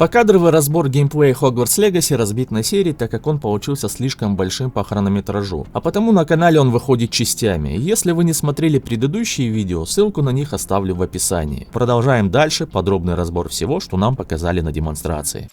Покадровый разбор геймплея Hogwarts Legacy разбит на серии, так как он получился слишком большим по хронометражу, а потому на канале он выходит частями. Если вы не смотрели предыдущие видео, ссылку на них оставлю в описании. Продолжаем дальше подробный разбор всего, что нам показали на демонстрации.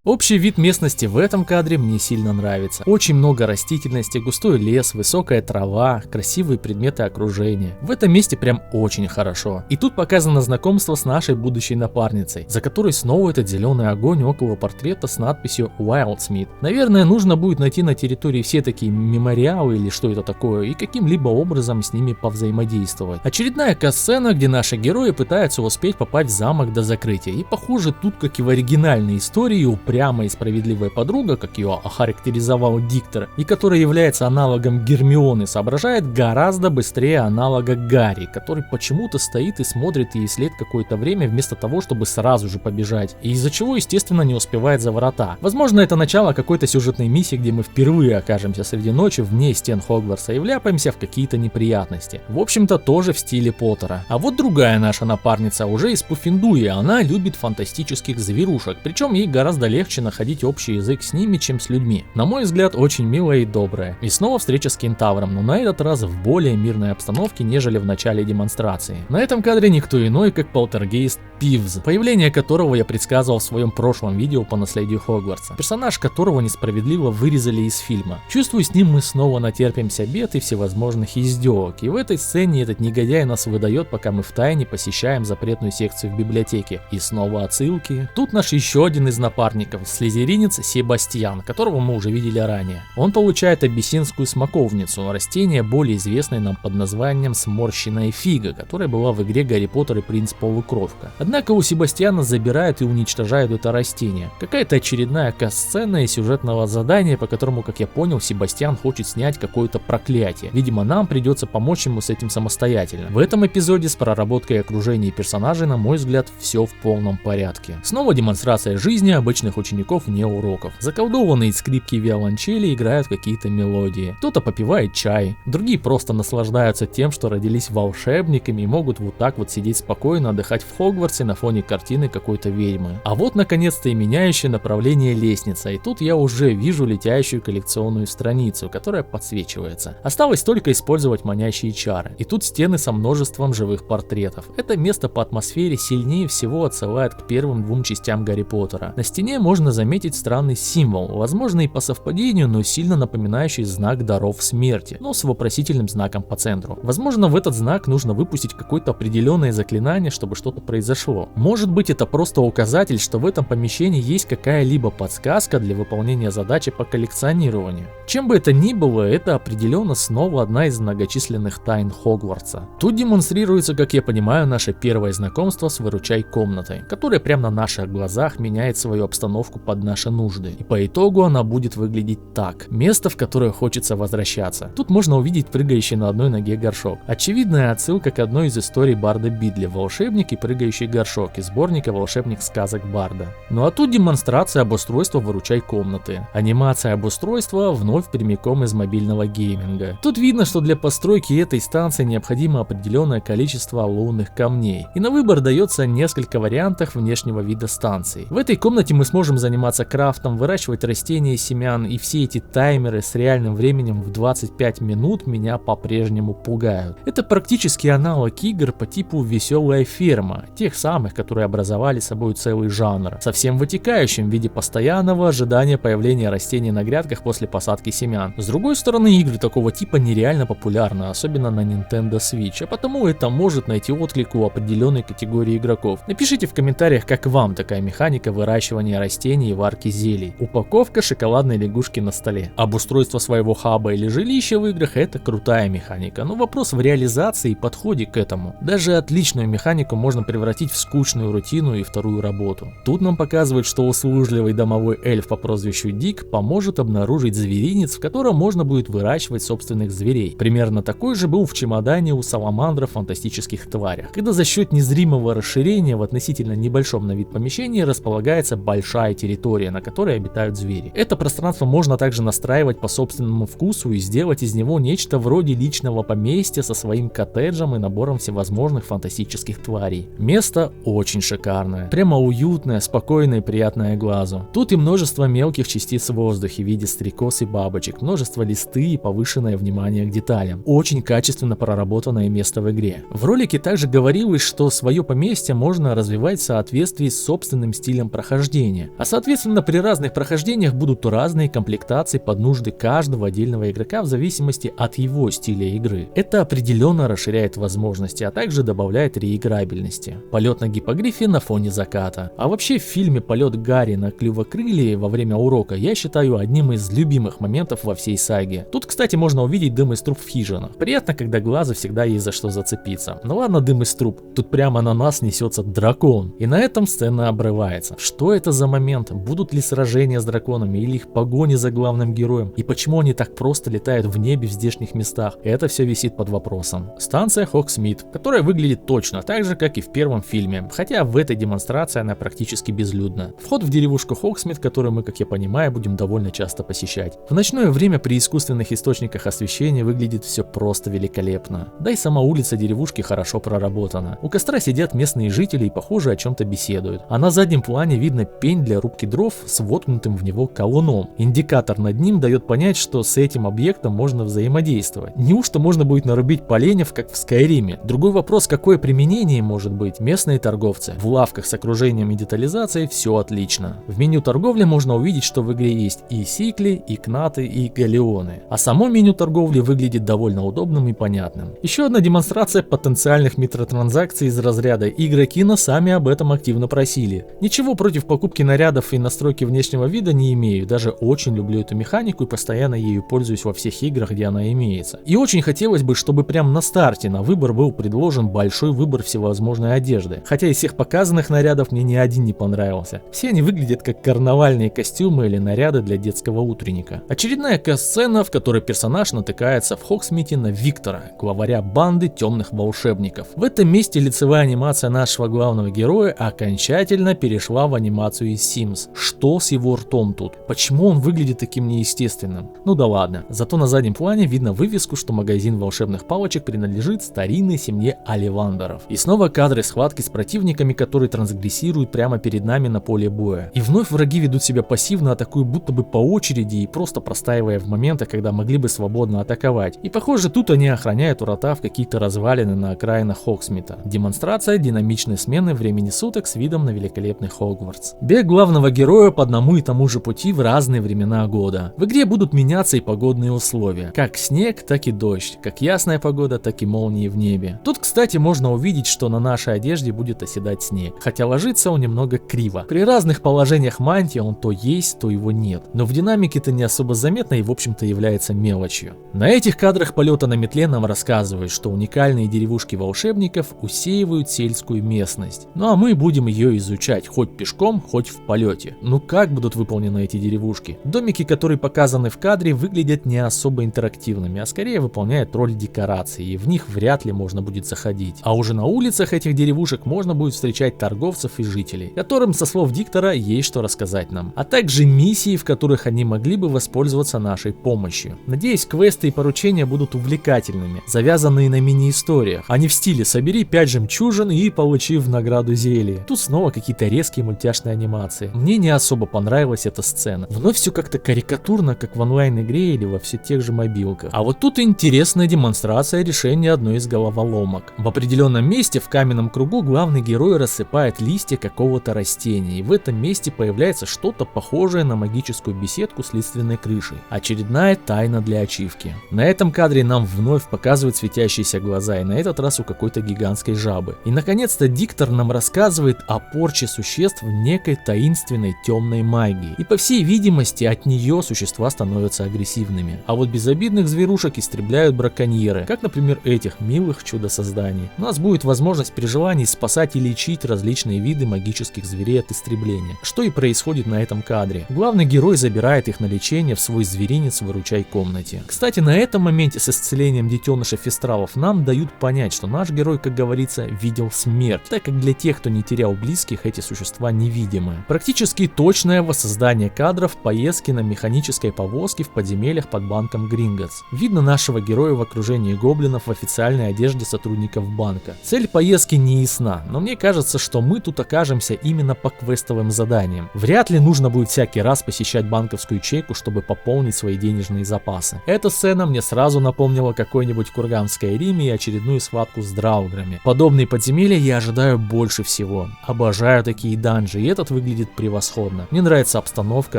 Общий вид местности в этом кадре мне сильно нравится. Очень много растительности, густой лес, высокая трава, красивые предметы окружения. В этом месте прям очень хорошо. И тут показано знакомство с нашей будущей напарницей, за которой снова этот зеленый огонь около портрета с надписью Wildsmith. Наверное, нужно будет найти на территории все такие мемориалы или что это такое, и каким-либо образом с ними повзаимодействовать. Очередная катсцена, где наши герои пытаются успеть попасть в замок до закрытия. И похоже, тут, как и в оригинальной истории, упрямая и справедливая подруга, как ее охарактеризовал диктор, и которая является аналогом Гермионы, соображает гораздо быстрее аналога Гарри, который почему-то стоит и смотрит ей вслед какое-то время вместо того, чтобы сразу же побежать, и из-за чего, естественно, не успевает за врата. Возможно, это начало какой-то сюжетной миссии, где мы впервые окажемся среди ночи вне стен Хогвартса и вляпаемся в какие-то неприятности. В общем-то, тоже в стиле Поттера. А вот другая наша напарница уже из Пуффендуя, она любит фантастических зверушек, причем ей гораздо легче находить общий язык с ними, чем с людьми. На мой взгляд, очень милая и добрая. И снова встреча с кентавром, но на этот раз в более мирной обстановке, нежели в начале демонстрации. На этом кадре никто иной, как полтергейст Пивз, появление которого я предсказывал в своем прошлом видео по наследию Хогвартса. Персонаж которого несправедливо вырезали из фильма. Чувствую, с ним мы снова натерпимся бед и всевозможных издевок. И в этой сцене этот негодяй нас выдает, пока мы втайне посещаем запретную секцию в библиотеке. И снова отсылки. Тут наш еще один из напарников, слизеринец Себастьян, которого мы уже видели ранее. Он получает абиссинскую смоковницу, растение, более известное нам под названием сморщенная фига, которая была в игре Гарри Поттер и принц Полукровка. Однако у Себастьяна забирают и уничтожают это растение. Какая-то очередная касцена и сюжетного задания, по которому, как я понял, Себастьян хочет снять какое-то проклятие. Видимо, нам придется помочь ему с этим самостоятельно. В этом эпизоде с проработкой окружения и персонажей, на мой взгляд, все в полном порядке. Снова демонстрация жизни обычных учеников вне уроков. Заколдованные скрипки и виолончели играют какие-то мелодии. Кто-то попивает чай, другие просто наслаждаются тем, что родились волшебниками и могут вот так вот сидеть спокойно, отдыхать в Хогвартсе на фоне картины какой-то ведьмы. А вот наконец-то и меняющая направление лестница, и тут я уже вижу летящую коллекционную страницу, которая подсвечивается. Осталось только использовать манящие чары. И тут стены со множеством живых портретов. Это место по атмосфере сильнее всего отсылает к первым двум частям Гарри Поттера. На стене можно заметить странный символ, возможно и по совпадению, но сильно напоминающий знак даров смерти, но с вопросительным знаком по центру. Возможно, в этот знак нужно выпустить какое-то определенное заклинание, чтобы что-то произошло. Может быть, это просто указатель, что в этом помещении есть какая-либо подсказка для выполнения задачи по коллекционированию. Чем бы это ни было, это определенно снова одна из многочисленных тайн Хогвартса. Тут демонстрируется, как я понимаю, наше первое знакомство с выручай-комнатой, которая прямо на наших глазах меняет свою обстановку под наши нужды. И по итогу она будет выглядеть так. Место, в которое хочется возвращаться. Тут можно увидеть прыгающий на одной ноге горшок. Очевидная отсылка к одной из историй Барда Бидля «Волшебник и прыгающий горшок» из сборника «Волшебник сказок Барда». Ну а тут демонстрация обустройства выручай комнаты. Анимация обустройства вновь прямиком из мобильного гейминга. Тут видно, что для постройки этой станции необходимо определенное количество лунных камней. И на выбор дается несколько вариантов внешнего вида станции. В этой комнате мы сможем заниматься крафтом, выращивать растения и семян, и все эти таймеры с реальным временем в 25 минут меня по-прежнему пугают. Это практически аналог игр по типу «Веселая ферма», тех самых, которые образовали собой целый жанр, совсем вытекающим в виде постоянного ожидания появления растений на грядках после посадки семян. С другой стороны, игры такого типа нереально популярны, особенно на Nintendo Switch, а потому это может найти отклик у определенной категории игроков. Напишите в комментариях, как вам такая механика выращивания растений и варки зелий. Упаковка шоколадной лягушки на столе. Обустройство своего хаба или жилища в играх — это крутая механика, но вопрос в реализации и подходе к этому. Даже отличную механику можно превратить в скучную рутину и вторую работу. Тут нам показывают, что услужливый домовой эльф по прозвищу Дик поможет обнаружить зверинец, в котором можно будет выращивать собственных зверей. Примерно такой же был в чемодане у саламандра в фантастических тварях, когда за счет незримого расширения в относительно небольшом на вид помещении располагается большая большая территория, на которой обитают звери. Это пространство можно также настраивать по собственному вкусу и сделать из него нечто вроде личного поместья со своим коттеджем и набором всевозможных фантастических тварей. Место очень шикарное, прямо уютное, спокойное и приятное глазу. Тут и множество мелких частиц в воздухе в виде стрекоз и бабочек, множество листы и повышенное внимание к деталям. Очень качественно проработанное место в игре. В ролике также говорилось, что свое поместье можно развивать в соответствии с собственным стилем прохождения, а соответственно при разных прохождениях будут разные комплектации под нужды каждого отдельного игрока в зависимости от его стиля игры. Это определенно расширяет возможности, а также добавляет реиграбельности. Полет на гиппогрифе на фоне заката. А вообще в фильме полет Гарри на клювокрыле во время урока я считаю одним из любимых моментов во всей саге. Тут, кстати, можно увидеть дым из труб в хижинах. Приятно, когда глазу всегда есть за что зацепиться. Ну ладно, дым из труб. Тут прямо на нас несется дракон. И на этом сцена обрывается. Что это за момент? Будут ли сражения с драконами или их погони за главным героем? И почему они так просто летают в небе в здешних местах? Это все висит под вопросом. Станция Хоксмит, которая выглядит точно так же, как и в первом фильме. Хотя в этой демонстрации она практически безлюдна. Вход в деревушку Хоксмит, которую мы, как я понимаю, будем довольно часто посещать. В ночное время при искусственных источниках освещения выглядит все просто великолепно. Да и сама улица деревушки хорошо проработана. У костра сидят местные жители и, похоже, о чем-то беседуют. А на заднем плане видно пень для рубки дров с воткнутым в него колуном. Индикатор над ним дает понять, что с этим объектом можно взаимодействовать. Неужто можно будет нарубить поленьев, как в Скайриме? Другой вопрос, какое применение может быть? Местные торговцы. В лавках с окружением и детализацией все отлично. В меню торговли можно увидеть, что в игре есть и сикли, и кнаты, и галеоны. А само меню торговли выглядит довольно удобным и понятным. Еще одна демонстрация потенциальных микротранзакций из разряда «игроки нас сами об этом активно просили». Ничего против покупки нарядов и настройки внешнего вида не имею, даже очень люблю эту механику и постоянно ею пользуюсь во всех играх, где она имеется. И очень хотелось бы, чтобы прямо на старте на выбор был предложен большой выбор всевозможной одежды. Хотя из всех показанных нарядов мне ни один не понравился. Все они выглядят как карнавальные костюмы или наряды для детского утренника. Очередная касцена, в которой персонаж натыкается в Хоксмите на Виктора, главаря банды темных волшебников. В этом месте лицевая анимация нашего главного героя окончательно перешла в анимацию из Sims. Что с его ртом тут? Почему он выглядит таким неестественным? Ну да ладно. Зато на заднем плане видно вывеску, что магазин волшебных палочек принадлежит старинной семье Оливандеров. И снова кадры схватки с противниками, которые трансгрессируют прямо перед нами на поле боя. И вновь враги ведут себя пассивно, атакуют будто бы по очереди и просто простаивая в моментах, когда могли бы свободно атаковать. И похоже, тут они охраняют врата в какие-то развалины на окраинах Хоксмита. Демонстрация динамичной смены времени суток с видом на великолепный Хогвартс. Бег главного героя по одному и тому же пути в разные времена года. В игре будут меняться и погодные условия. Как снег, так и дождь. Как ясная погода, так и молнии в небе. Тут, кстати, можно увидеть, что на нашей одежде будет оседать снег. Хотя ложится он немного криво. При разных положениях мантии он то есть, то его нет. Но в динамике это не особо заметно и в общем-то является мелочью. На этих кадрах полета на метле нам рассказывают, что уникальные деревушки волшебников усеивают сельскую местность. Ну а мы будем ее изучать хоть пешком, хоть в полете. Ну как будут выполнены эти деревушки? Домики, которые показаны в кадре, выглядят не особо интерактивными, а скорее выполняют роль декорации, и в них вряд ли можно будет заходить. А уже на улицах этих деревушек можно будет встречать торговцев и жителей, которым, со слов диктора, есть что рассказать нам. А также миссии, в которых они могли бы воспользоваться нашей помощью. Надеюсь, квесты и поручения будут увлекательными, завязанные на мини-историях, а не в стиле «собери 5 жемчужин и получи в награду зелье». Тут снова какие-то резкие мультяшные анимации. Мне не особо понравилась эта сцена. Вновь все как-то карикатурно, как в онлайн-игре или во все тех же мобилках. А вот тут интересная демонстрация решения одной из головоломок. В определенном месте в каменном кругу главный герой рассыпает листья какого-то растения, и в этом месте появляется что-то похожее на магическую беседку с лиственной крышей. Очередная тайна для ачивки. На этом кадре нам вновь показывают светящиеся глаза, и на этот раз у какой-то гигантской жабы. И наконец-то диктор нам рассказывает о порче существ некой таинственной темной магии. И по всей видимости от нее существа становятся агрессивными. А вот безобидных зверушек истребляют браконьеры, как, например, этих милых чудо-созданий. У нас будет возможность при желании спасать и лечить различные виды магических зверей от истребления, что и происходит на этом кадре. Главный герой забирает их на лечение в свой зверинец в выручай комнате. Кстати, на этом моменте с исцелением детеныша фестралов нам дают понять, что наш герой, как говорится, видел смерть, так как для тех, кто не терял близких, эти существа невидимы. Практически точное воссоздание кадров поездки на механической повозке в подземельях под банком Гринготс. Видно нашего героя в окружении гоблинов в официальной одежде сотрудников банка. Цель поездки не ясна, но мне кажется, что мы тут окажемся именно по квестовым заданиям. Вряд ли нужно будет всякий раз посещать банковскую ячейку, чтобы пополнить свои денежные запасы. Эта сцена мне сразу напомнила какой-нибудь курганское Риме и очередную схватку с драуграми. Подобные подземелья я ожидаю больше всего. Обожаю такие данжи, и этот выглядит превосходно. Мне нравится обстановка,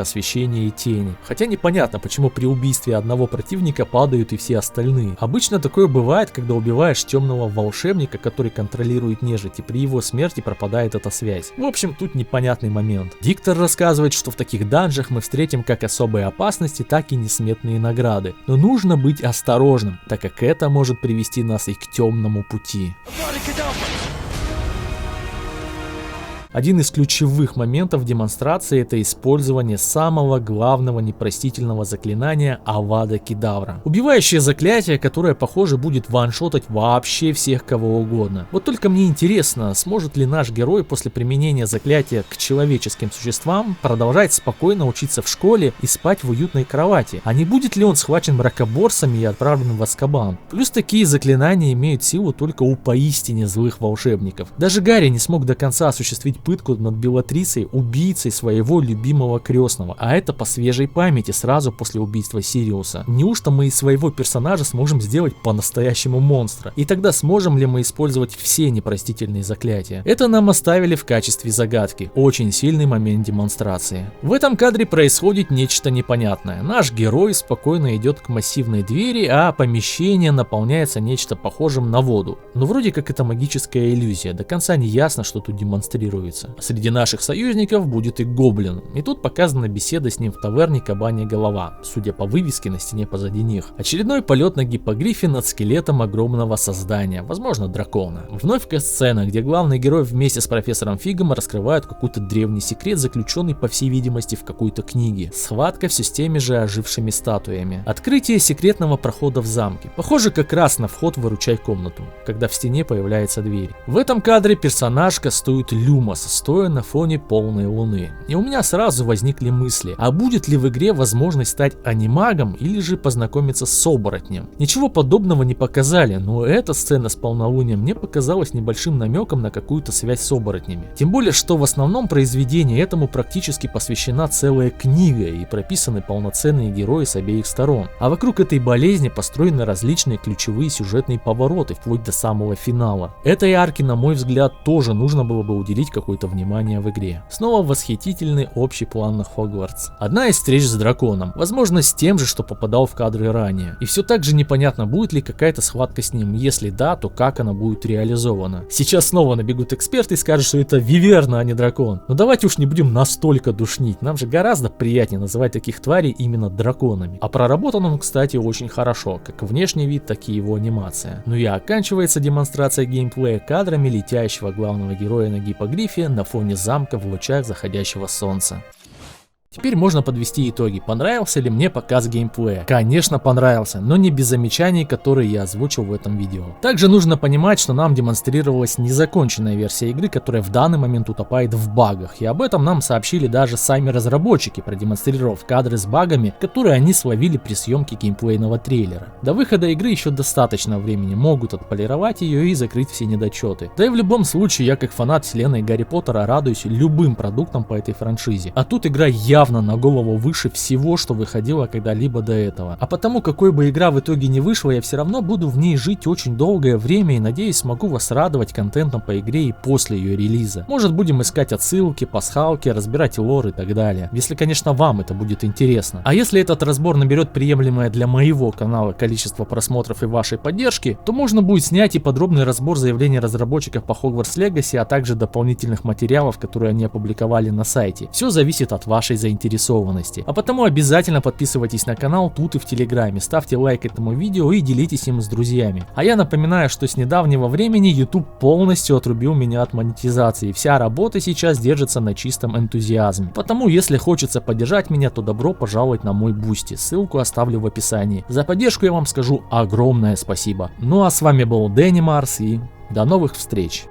освещение и тени. Хотя непонятно, почему при убийстве одного противника падают и все остальные. Обычно такое бывает, когда убиваешь темного волшебника, который контролирует нежить, и при его смерти пропадает эта связь. В общем, тут непонятный момент. Диктор рассказывает, что в таких данжах мы встретим как особые опасности, так и несметные награды. Но нужно быть осторожным, так как это может привести нас и к темному пути. Один из ключевых моментов демонстрации — это использование самого главного непростительного заклинания Авада Кедавра. Убивающее заклятие, которое, похоже, будет ваншотать вообще всех кого угодно. Вот только мне интересно, сможет ли наш герой после применения заклятия к человеческим существам продолжать спокойно учиться в школе и спать в уютной кровати, а не будет ли он схвачен мракоборцами и отправлен в Азкабан. Плюс такие заклинания имеют силу только у поистине злых волшебников. Даже Гарри не смог до конца осуществить пытку над Белатрисой, убийцей своего любимого крестного, а это по свежей памяти сразу после убийства Сириуса. Неужто мы из своего персонажа сможем сделать по-настоящему монстра? И тогда сможем ли мы использовать все непростительные заклятия? Это нам оставили в качестве загадки. Очень сильный момент демонстрации. В этом кадре происходит нечто непонятное. Наш герой спокойно идет к массивной двери, а помещение наполняется нечто похожим на воду. Но вроде как это магическая иллюзия, до конца не ясно, что тут демонстрируется. Среди наших союзников будет и гоблин, и тут показана беседа с ним в таверне Кабанья Голова, судя по вывеске на стене позади них. Очередной полет на гиппогрифе над скелетом огромного создания, возможно дракона. Вновь кат-сцена, где главный герой вместе с профессором Фигом раскрывают какой-то древний секрет, заключенный по всей видимости в какой-то книге. Схватка все с теми же ожившими статуями. Открытие секретного прохода в замке. Похоже как раз на вход в выручай комнату, когда в стене появляется дверь. В этом кадре персонаж кастует Люмос, стоя на фоне полной луны. И у меня сразу возникли мысли, а будет ли в игре возможность стать анимагом или же познакомиться с оборотнем? Ничего подобного не показали, но эта сцена с полнолунием мне показалась небольшим намеком на какую-то связь с оборотнями. Тем более, что в основном произведении этому практически посвящена целая книга и прописаны полноценные герои с обеих сторон. А вокруг этой болезни построены различные ключевые сюжетные повороты, вплоть до самого финала. Этой арке, на мой взгляд, тоже нужно было бы уделить какое-то внимание в игре. Снова восхитительный общий план на Хогвартс. Одна из встреч с драконом, возможно с тем же, что попадал в кадры ранее. И все так же непонятно, будет ли какая-то схватка с ним, если да, то как она будет реализована. Сейчас снова набегут эксперты и скажут, что это виверна, а не дракон. Но давайте уж не будем настолько душнить, нам же гораздо приятнее называть таких тварей именно драконами. А проработан он, кстати, очень хорошо, как внешний вид, так и его анимация. Ну и оканчивается демонстрация геймплея кадрами летящего главного героя на гиппогрифе на фоне замка в лучах заходящего солнца. Теперь можно подвести итоги. Понравился ли мне показ геймплея? Конечно, понравился, но не без замечаний, которые я озвучил в этом видео. Также нужно понимать, что нам демонстрировалась незаконченная версия игры, которая в данный момент утопает в багах. И об этом нам сообщили даже сами разработчики, продемонстрировав кадры с багами, которые они словили при съемке геймплейного трейлера. До выхода игры еще достаточно времени, могут отполировать ее и закрыть все недочеты. Да и в любом случае, я как фанат вселенной Гарри Поттера радуюсь любым продуктам по этой франшизе. А тут игра явно на голову выше всего, что выходило когда-либо до этого. А потому, какой бы игра в итоге не вышла, я все равно буду в ней жить очень долгое время и надеюсь, смогу вас радовать контентом по игре и после ее релиза. Может, будем искать отсылки, пасхалки, разбирать лор и так далее. Если, конечно, вам это будет интересно. А если этот разбор наберет приемлемое для моего канала количество просмотров и вашей поддержки, то можно будет снять и подробный разбор заявлений разработчиков по Hogwarts Legacy, а также дополнительных материалов, которые они опубликовали на сайте. Все зависит от вашей заинтересованности. А потому обязательно подписывайтесь на канал тут и в Телеграме, ставьте лайк этому видео и делитесь им с друзьями. А я напоминаю, что с недавнего времени YouTube полностью отрубил меня от монетизации. Вся работа сейчас держится на чистом энтузиазме. Потому если хочется поддержать меня, то добро пожаловать на мой Бусти. Ссылку оставлю в описании. За поддержку я вам скажу огромное спасибо. Ну а с вами был Дэнни Марс и до новых встреч.